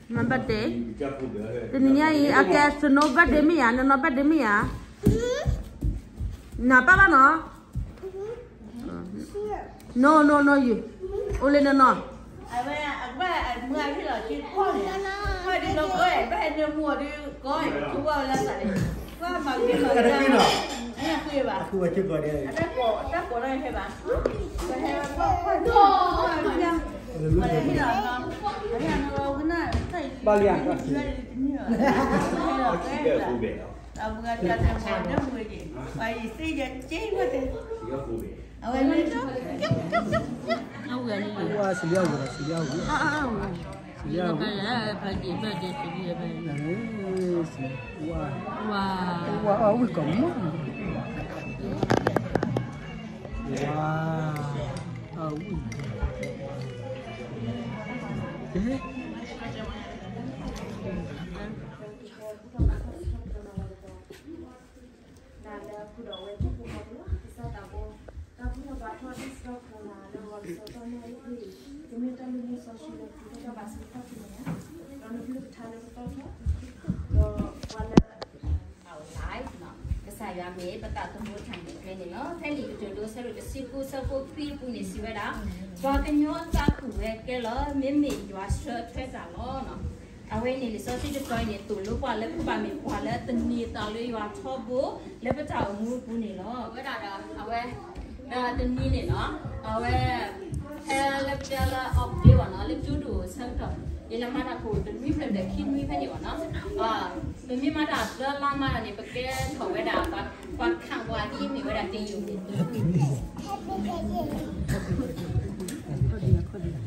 Mà bắt đấy, thì nhảy à cái snow bắt đấy mi à, nó bắt đấy mi à, nà ba nó, no you, ole no. Mưa thì là chỉ khoan khoan đi đâu coi, bây giờ mùa đi coi, chú vào là tại, qua mà cái là nghe khuya bà, khuya chưa gọi đây, chắc cổ đây hay bà, bây giờ khoan khoan nha, bây giờ thì là nó, bây giờ nó cái này, bao nhiêu? Mưa cho nên mùa nó mưa gì, vậy thì giờ chế quá thì, vậy nên Đâu rồi đi. Qua xử lý rồi, xử lý rồi. Xử lý rồi. Phải gì phải gì. Wow. Wow, ở cái cổng mất. Wow. Thế. Saya ambil betul tumbuh tangga ini no, tadi jodoh selalu siku pil punya siapa dah, bahkan nyon tak kuat kalau memi jual shirt saya lo no, awal ni lisah tu juga ni tulu kuala kami kuala teni talu jual cobu, lepas tahu mulu punya lo, berada awal teni ni no, awal lepas jala opdi wana lepas jodoh saya Yang mana aku demi benda kini kan you know, demi mana ada lama ni pakai kau beda apa kang wadi ni beda tinggi.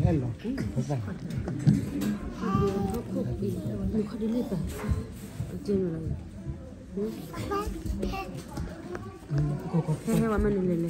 Hello, apa? Kau di lepas, jangan lagi. Hehehe, mana ni le?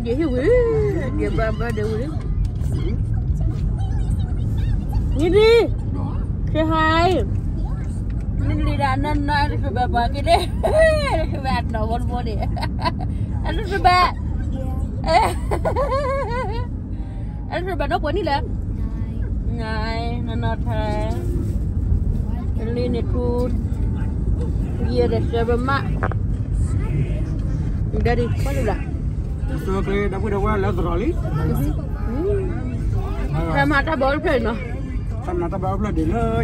Dia hiu dia baba dia udah. Ini say hi. Ini lidanan na ke baba gede. Ke bat no bon dia. Anu sebab. Anu sebab no pun ni lah. Ngai nanot hai. Ini ni tu dia dah sebab mak. Dari mana dah? So kaya dapat dapat lah terali. Sama tak boleh no. Sama tak boleh dia lah.